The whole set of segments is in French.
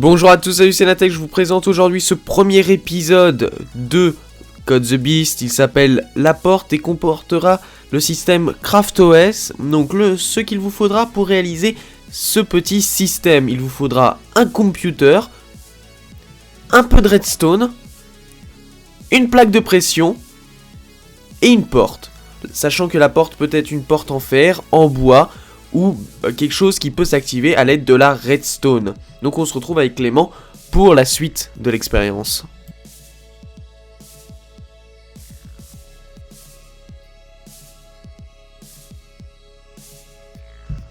Bonjour à tous, salut c'est Natech, je vous présente aujourd'hui ce premier épisode de Code the Beast. Il s'appelle La Porte et comportera le système CraftOS. Donc ce qu'il vous faudra pour réaliser ce petit système, il vous faudra un computer, un peu de redstone, une plaque de pression et une porte. Sachant que la porte peut être une porte en fer, en bois ou quelque chose qui peut s'activer à l'aide de la redstone. Donc on se retrouve avec Clément pour la suite de l'expérience.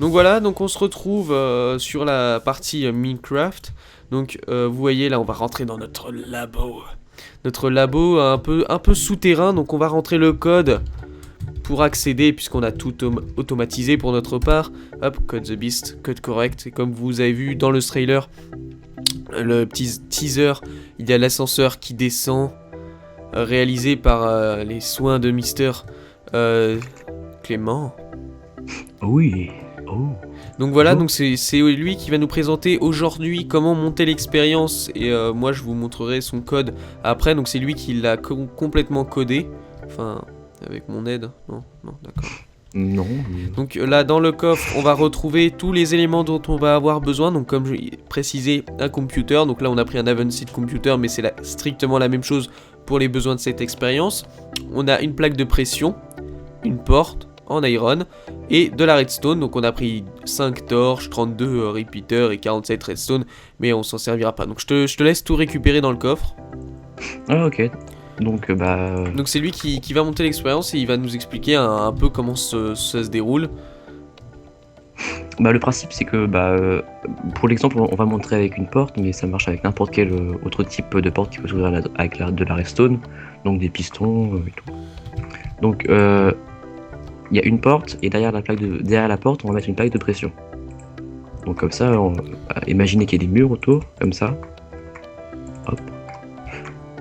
Donc voilà, donc on se retrouve sur la partie Minecraft. Donc vous voyez là on va rentrer dans notre labo. Notre labo un peu souterrain, donc on va rentrer le code pour accéder, puisqu'on a tout automatisé pour notre part. Hop, Code the Beast, code correct. Et comme vous avez vu dans le trailer, le petit teaser, il y a l'ascenseur qui descend, réalisé par les soins de Mister Clément. Oui, oh. Donc voilà, donc c'est lui qui va nous présenter aujourd'hui comment monter l'expérience. Et moi je vous montrerai son code après. Donc c'est lui qui l'a complètement codé. Enfin, avec mon aide. Non, d'accord. Non. Donc là dans le coffre on va retrouver tous les éléments dont on va avoir besoin. Donc comme je précisé, un computer. Donc là on a pris un Advanced Computer, mais c'est strictement la même chose pour les besoins de cette expérience. On a une plaque de pression, une porte en iron et de la redstone. Donc on a pris 5 torches, 32 repeaters et 47 redstone, mais on s'en servira pas. Donc je te laisse tout récupérer dans le coffre. Ah ok. Donc c'est lui qui va monter l'expérience et il va nous expliquer un peu comment ça se déroule. Le principe c'est que pour l'exemple on va montrer avec une porte, mais ça marche avec n'importe quel autre type de porte qui peut s'ouvrir avec de la redstone, donc des pistons et tout. Donc il y a une porte et derrière la porte on va mettre une plaque de pression. Donc comme ça, imaginez qu'il y a des murs autour, comme ça. Hop.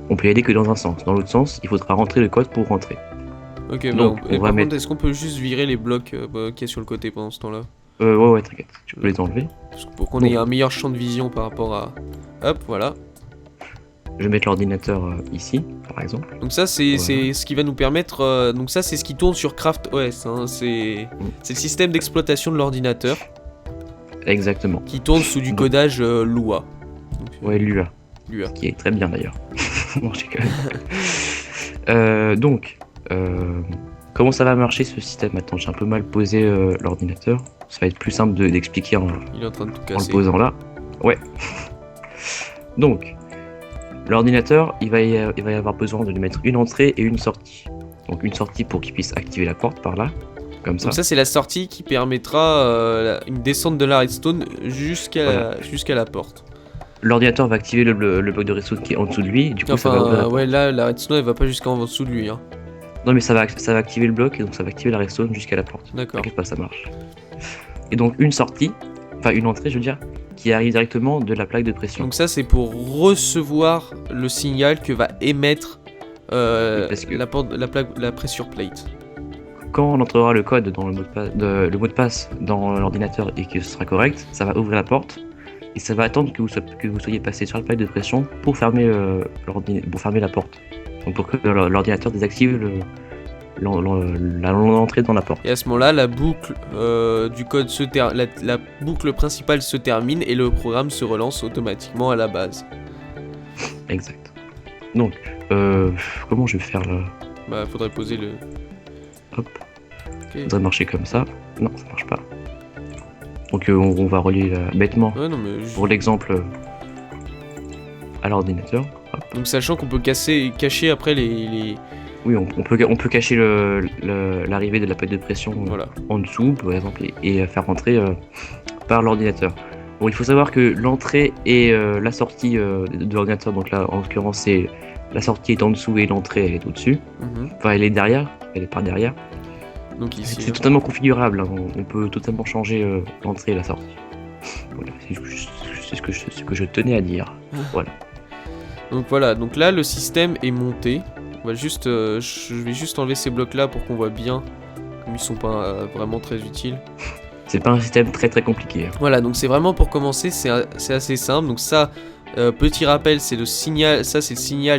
On peut y aller que dans un sens. Dans l'autre sens, il faudra rentrer le code pour rentrer. Ok, donc par contre, est-ce qu'on peut juste virer les blocs qu'il y a sur le côté pendant ce temps-là? Ouais, t'inquiète, tu peux les enlever. Pour qu'on ait un meilleur champ de vision par rapport à... Hop, voilà. Je vais mettre l'ordinateur ici, par exemple. Donc ça, c'est ce qui va nous permettre... donc ça, c'est ce qui tourne sur CraftOS. Hein, c'est le système d'exploitation de l'ordinateur. Exactement. Qui tourne sous du codage Lua. Ouais, Lua. Ce qui est très bien d'ailleurs. Bon, j'ai quand même... comment ça va marcher ce système? Attends, j'ai un peu mal posé l'ordinateur. Ça va être plus simple d'expliquer Il est en train de tout casser. En le posant là. Ouais. Donc, l'ordinateur, il va y avoir besoin de lui mettre une entrée et une sortie. Donc une sortie pour qu'il puisse activer la porte par là, comme ça. Donc ça c'est la sortie qui permettra une descente de la redstone jusqu'à la porte. L'ordinateur va activer le bloc de redstone qui est en dessous de lui, du coup ça va ouvrir la porte. Ouais, là la redstone elle va pas jusqu'en dessous de lui. Hein. Non mais ça va activer le bloc et donc ça va activer la redstone jusqu'à la porte. D'accord. T'inquiète pas, ça marche. Et donc une entrée je veux dire, qui arrive directement de la plaque de pression. Donc ça c'est pour recevoir le signal que va émettre la pressure plate. Quand on entrera le code dans le mot de passe dans l'ordinateur et que ce sera correct, ça va ouvrir la porte et ça va attendre que vous soyez passé sur la plaque de pression pour fermer la porte. Donc pour que l'ordinateur désactive l'entrée dans la porte. Et à ce moment-là, la boucle du code la boucle principale se termine et le programme se relance automatiquement à la base. Exact. Donc, comment je vais faire là? Faudrait poser le... Hop. Okay. Ça devrait marcher comme ça. Non, ça marche pas. Donc on va relier bêtement pour l'exemple à l'ordinateur. Donc sachant qu'on peut cacher après les... Oui, on peut cacher l'arrivée de la plaque de pression en dessous, par exemple, et faire rentrer par l'ordinateur. Bon, il faut savoir que l'entrée et la sortie de l'ordinateur, donc là en l'occurrence c'est la sortie est en dessous et l'entrée elle est au-dessus. Enfin elle est derrière, elle est par derrière. Donc ici, c'est totalement configurable, hein. On peut totalement changer l'entrée et la sortie. Voilà, c'est ce que je tenais à dire. Voilà, donc là le système est monté. On va juste, je vais juste enlever ces blocs là pour qu'on voit bien, comme ils sont pas vraiment très utiles. C'est pas un système très très compliqué. Voilà, donc c'est vraiment pour commencer, c'est assez simple. Donc ça, petit rappel, c'est le signal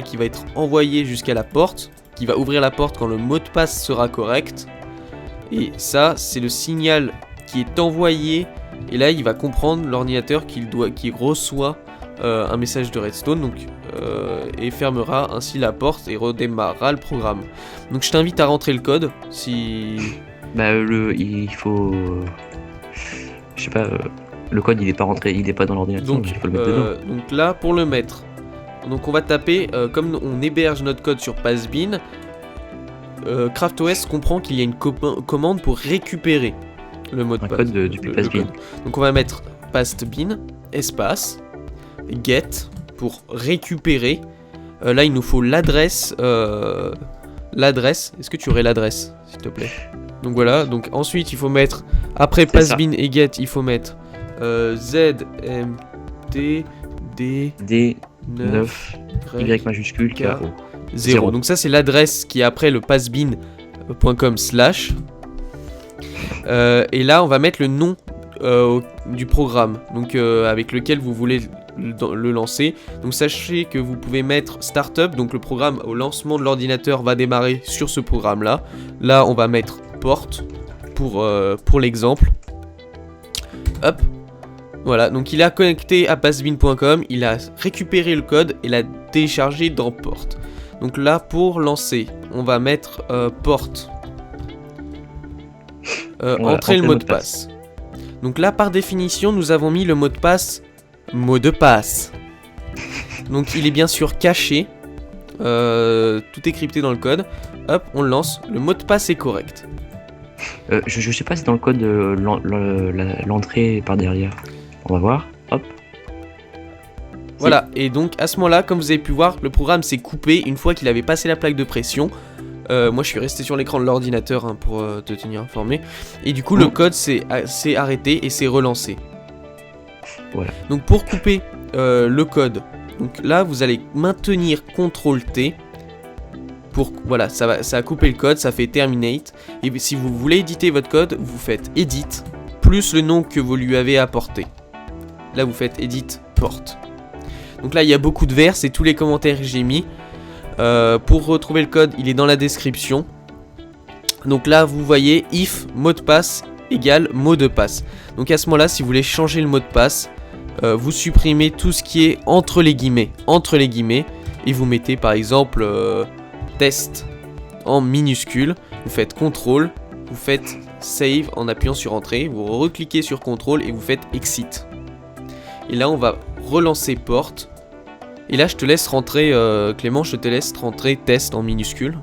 qui va être envoyé jusqu'à la porte, qui va ouvrir la porte quand le mot de passe sera correct. Et ça, c'est le signal qui est envoyé, et là il va comprendre l'ordinateur qu'il reçoit un message de Redstone, donc et fermera ainsi la porte et redémarrera le programme. Donc je t'invite à rentrer le code si... il faut... je sais pas, le code il est pas rentré, il est pas dans l'ordinateur, donc il faut le mettre dedans. Donc là pour le mettre, donc on va taper, comme on héberge notre code sur Pastebin, CraftOS comprend qu'il y a une commande pour récupérer le mot de passe. Code du Pastebin. Donc on va mettre Pastebin, espace, get, pour récupérer. Là il nous faut l'adresse. Est-ce que tu aurais l'adresse, s'il te plaît? Donc voilà, donc ensuite il faut mettre, après Pastebin et get, il faut mettre ZMT D9 Y majuscule KO 0. Donc ça c'est l'adresse qui est après le pastebin.com/. Et là on va mettre le nom du programme, donc avec lequel vous voulez le lancer. Donc sachez que vous pouvez mettre startup, donc le programme au lancement de l'ordinateur va démarrer sur ce programme là. Là on va mettre porte pour l'exemple. Hop. Voilà, donc il a connecté à pastebin.com, il a récupéré le code et l'a téléchargé dans porte. Donc là pour lancer, on va mettre porte. Entrer le mot de passe. Donc là par définition nous avons mis le mot de passe. Donc il est bien sûr caché. Tout est crypté dans le code. Hop, on le lance. Le mot de passe est correct. Je sais pas si dans le code l'entrée par derrière. On va voir. Hop. Voilà, et donc à ce moment-là, comme vous avez pu voir, le programme s'est coupé une fois qu'il avait passé la plaque de pression. Moi je suis resté sur l'écran de l'ordinateur pour te tenir informé. Et du coup le code s'est arrêté et s'est relancé. Voilà. Donc pour couper le code, donc là vous allez maintenir CTRL-T. Voilà, ça a coupé le code, ça fait terminate. Et si vous voulez éditer votre code, vous faites edit plus le nom que vous lui avez apporté. Là vous faites edit porte. Donc là il y a beaucoup de vers, c'est tous les commentaires que j'ai mis. Pour retrouver le code, il est dans la description. Donc là vous voyez if mot de passe égale mot de passe. Donc à ce moment là, si vous voulez changer le mot de passe, vous supprimez tout ce qui est entre les guillemets, et vous mettez par exemple test en minuscule. Vous faites CTRL, vous faites save en appuyant sur entrée, vous recliquez sur CTRL et vous faites exit. Et là on va relancer porte. Et là je te laisse rentrer Clément, je te laisse rentrer test en minuscule.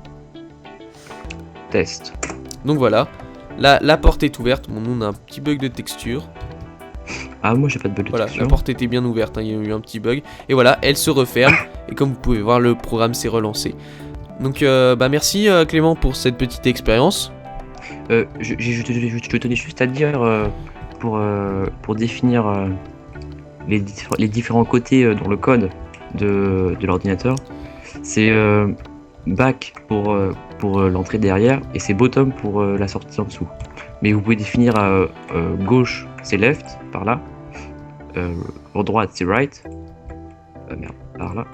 Test. Donc voilà, là la porte est ouverte. Bon, nous on a un petit bug de texture. Ah moi j'ai pas de bug de texture. Voilà, la porte était bien ouverte, il y a eu un petit bug. Et voilà, elle se referme. Et comme vous pouvez voir, le programme s'est relancé. Donc merci Clément pour cette petite expérience. Je tenais juste à dire pour définir les différents côtés dans le code de l'ordinateur. C'est back pour l'entrée derrière et c'est bottom pour la sortie en dessous. Mais vous pouvez définir gauche c'est left par là, droite c'est right, par là.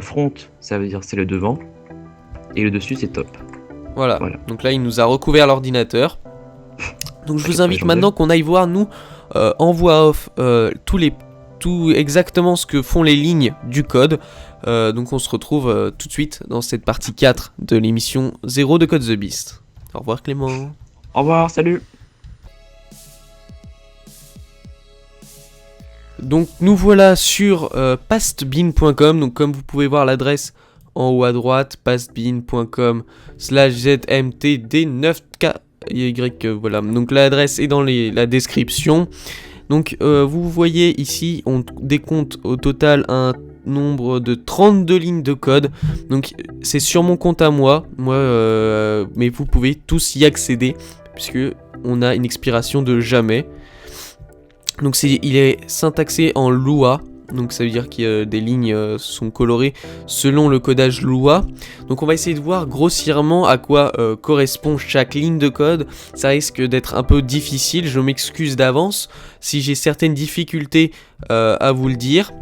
Front ça veut dire c'est le devant et le dessus c'est top. Voilà. Donc là il nous a recouvert l'ordinateur. Donc je vous invite maintenant qu'on aille voir nous en voix off tout exactement ce que font les lignes du code. Donc on se retrouve tout de suite dans cette partie 4 de l'émission 0 de Code the Beast. Au revoir Clément. Au revoir, salut. Donc nous voilà sur pastebin.com. Donc comme vous pouvez voir l'adresse en haut à droite, pastebin.com/zmtd9ky. Voilà, donc l'adresse est dans la description. Donc vous voyez ici, on décompte au total un nombre de 32 lignes de code. Donc c'est sur mon compte à moi, mais vous pouvez tous y accéder puisque on a une expiration de jamais. Donc il est syntaxé en Lua. Donc ça veut dire que des lignes sont colorées selon le codage Lua. Donc on va essayer de voir grossièrement à quoi correspond chaque ligne de code. Ça risque d'être un peu difficile, je m'excuse d'avance si j'ai certaines difficultés à vous le dire.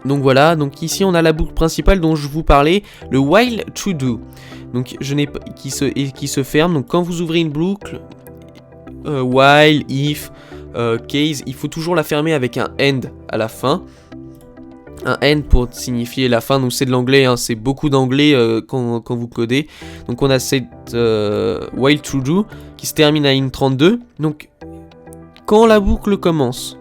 Donc voilà, donc ici on a la boucle principale dont je vous parlais, le while to do. Donc qui se ferme. Donc quand vous ouvrez une boucle, while, if, case, il faut toujours la fermer avec un end à la fin. Un end pour signifier la fin, donc c'est de l'anglais, hein, c'est beaucoup d'anglais quand vous codez. Donc on a cette while to do qui se termine à ligne 32. Donc quand la boucle commence,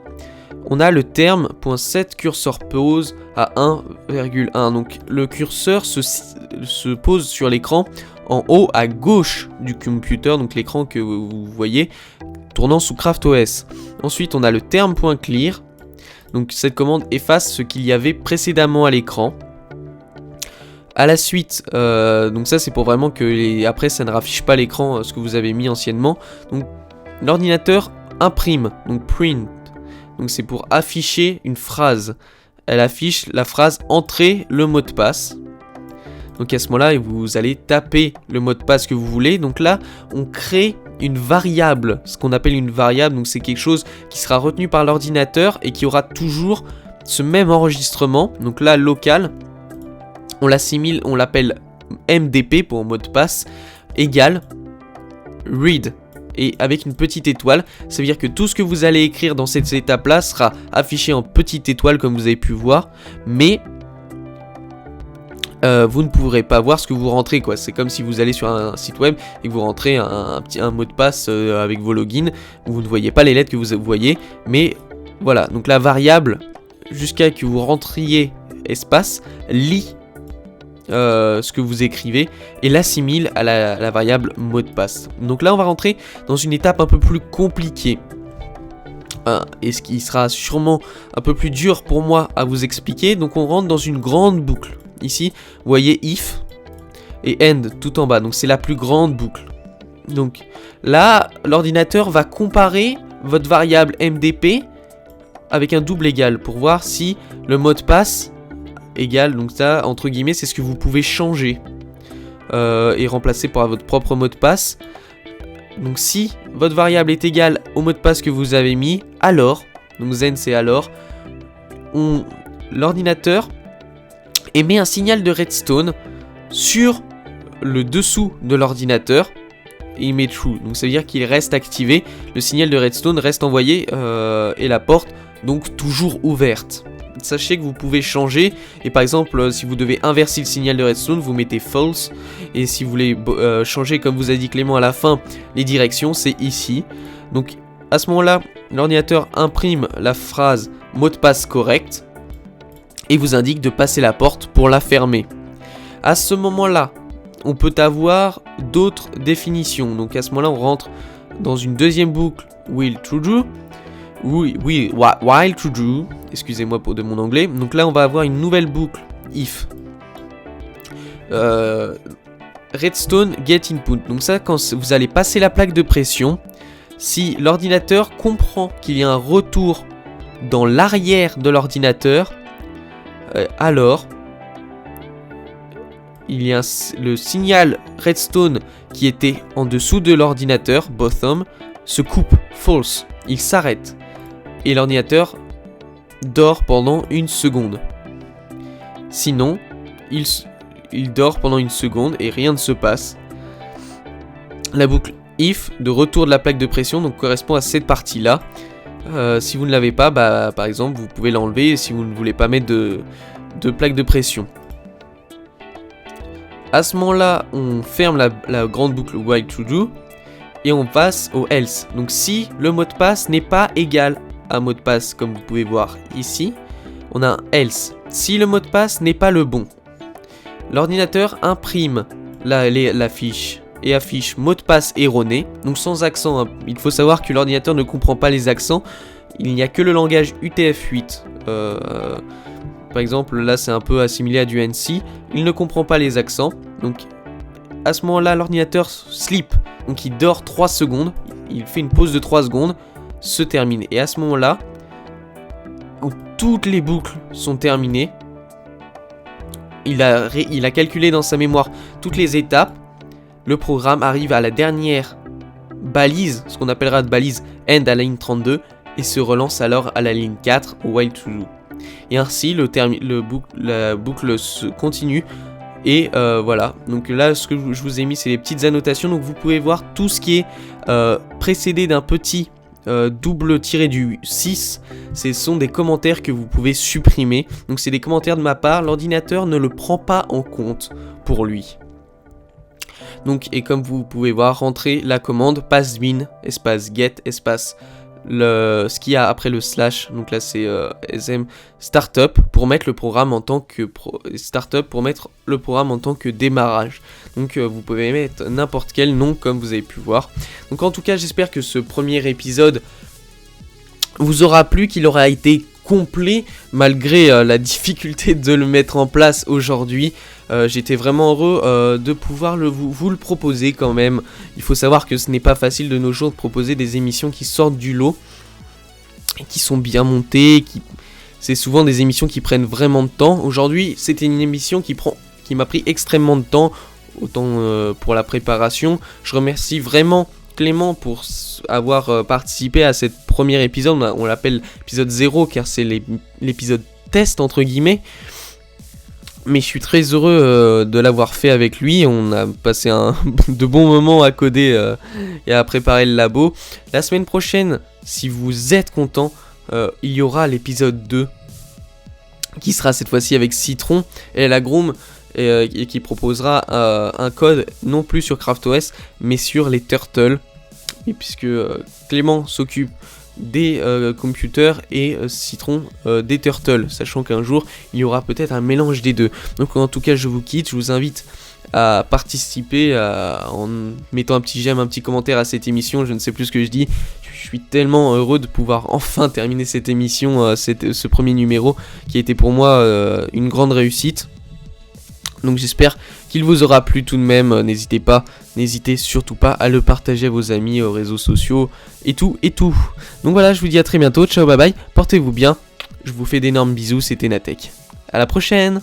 on a le terme .set cursor pose à 1,1. Donc le curseur se pose sur l'écran en haut à gauche du computer, donc l'écran que vous voyez tournant sous CraftOS. Ensuite on a le terme .clear. Donc cette commande efface ce qu'il y avait précédemment à l'écran. À la suite, donc ça c'est pour vraiment que après ça ne raffiche pas l'écran ce que vous avez mis anciennement. Donc l'ordinateur imprime, donc print. Donc c'est pour afficher une phrase. Elle affiche la phrase « Entrez le mot de passe ». Donc à ce moment-là, vous allez taper le mot de passe que vous voulez. Donc là, on crée une variable, ce qu'on appelle une variable. Donc c'est quelque chose qui sera retenu par l'ordinateur et qui aura toujours ce même enregistrement. Donc là, local, on l'assimile, on l'appelle MDP pour mot de passe, égale read. Et avec une petite étoile, ça veut dire que tout ce que vous allez écrire dans cette étape-là sera affiché en petite étoile comme vous avez pu voir, mais vous ne pourrez pas voir ce que vous rentrez, quoi. C'est comme si vous allez sur un site web et que vous rentrez un mot de passe avec vos logins, vous ne voyez pas les lettres que vous voyez, mais voilà. Donc la variable, jusqu'à que vous rentriez espace, lit ce que vous écrivez et l'assimile à la variable mot de passe. Donc là on va rentrer dans une étape un peu plus compliquée et ce qui sera sûrement un peu plus dur pour moi à vous expliquer. Donc on rentre dans une grande boucle. Ici vous voyez if et end tout en bas, donc c'est la plus grande boucle. Donc là l'ordinateur va comparer votre variable MDP avec un double égal pour voir si le mot de passe égal, donc ça entre guillemets c'est ce que vous pouvez changer et remplacer par votre propre mot de passe. Donc si votre variable est égale au mot de passe que vous avez mis, alors, donc zen c'est alors, l'ordinateur émet un signal de redstone sur le dessous de l'ordinateur et il met true, donc ça veut dire qu'il reste activé, le signal de redstone reste envoyé et la porte donc toujours ouverte. Sachez que vous pouvez changer et par exemple si vous devez inverser le signal de redstone vous mettez false et si vous voulez changer comme vous a dit Clément à la fin les directions c'est ici. Donc à ce moment là l'ordinateur imprime la phrase mot de passe correct et vous indique de passer la porte pour la fermer. À ce moment là on peut avoir d'autres définitions, donc à ce moment là on rentre dans une deuxième boucle while to do. While to do, excusez-moi de mon anglais. Donc là on va avoir une nouvelle boucle if redstone get input. Donc ça quand vous allez passer la plaque de pression, si l'ordinateur comprend qu'il y a un retour dans l'arrière de l'ordinateur, alors il y a le signal redstone qui était en dessous de l'ordinateur bottom se coupe, false, il s'arrête. Et l'ordinateur dort pendant une seconde. Sinon, il dort pendant une seconde et rien ne se passe. La boucle if de retour de la plaque de pression donc correspond à cette partie-là. Si vous ne l'avez pas, par exemple, vous pouvez l'enlever si vous ne voulez pas mettre de plaque de pression. À ce moment-là, on ferme la grande boucle while to do et on passe au else. Donc si le mot de passe n'est pas égal à mot de passe comme vous pouvez voir ici, on a un else. Si le mot de passe n'est pas le bon, l'ordinateur imprime la fiche et affiche mot de passe erroné, donc sans accent. Hein. Il faut savoir que l'ordinateur ne comprend pas les accents, il n'y a que le langage UTF-8. Par exemple, là c'est un peu assimilé à du NC, il ne comprend pas les accents, donc à ce moment-là l'ordinateur sleep, donc il dort 3 secondes, il fait une pause de 3 secondes, se termine, et à ce moment-là, où toutes les boucles sont terminées. Il a calculé dans sa mémoire toutes les étapes. Le programme arrive à la dernière balise, ce qu'on appellera de balise end à la ligne 32, et se relance alors à la ligne 4 au while true. Et ainsi la boucle se continue. Et voilà, donc là ce que je vous ai mis c'est les petites annotations, donc vous pouvez voir tout ce qui est précédé d'un petit double tiré du 6, ce sont des commentaires que vous pouvez supprimer. Donc c'est des commentaires de ma part, l'ordinateur ne le prend pas en compte pour lui. Donc et comme vous pouvez voir, rentrer la commande passbin espace get espace ce qu'il y a après le slash, donc là c'est sm startup pour mettre le programme en tant que démarrage. Donc vous pouvez mettre n'importe quel nom comme vous avez pu voir. Donc en tout cas j'espère que ce premier épisode vous aura plu, qu'il aura été complet malgré la difficulté de le mettre en place aujourd'hui. J'étais vraiment heureux de pouvoir vous le proposer quand même. Il faut savoir que ce n'est pas facile de nos jours de proposer des émissions qui sortent du lot, et qui sont bien montées, c'est souvent des émissions qui prennent vraiment de temps. Aujourd'hui c'était une émission qui m'a pris extrêmement de temps, autant pour la préparation. Je remercie vraiment Clément pour avoir participé à cet premier épisode. On l'appelle épisode 0 car c'est l'épisode test entre guillemets. Mais je suis très heureux de l'avoir fait avec lui. On a passé de bons moments à coder et à préparer le labo. La semaine prochaine, si vous êtes content, il y aura l'épisode 2 qui sera cette fois-ci avec Citron et la Groom et qui proposera un code non plus sur CraftOS mais sur les Turtles. Et puisque Clément s'occupe des computers et Citron des Turtles, sachant qu'un jour il y aura peut-être un mélange des deux. Donc en tout cas je vous quitte, je vous invite à participer en mettant un petit j'aime, un petit commentaire à cette émission. Je ne sais plus ce que je dis, je suis tellement heureux de pouvoir enfin terminer cette émission, ce premier numéro qui a été pour moi une grande réussite. Donc j'espère qu'il vous aura plu tout de même. N'hésitez surtout pas à le partager à vos amis, aux réseaux sociaux et tout. Donc voilà, je vous dis à très bientôt, ciao bye bye, portez-vous bien, je vous fais d'énormes bisous, c'était Natech. À la prochaine.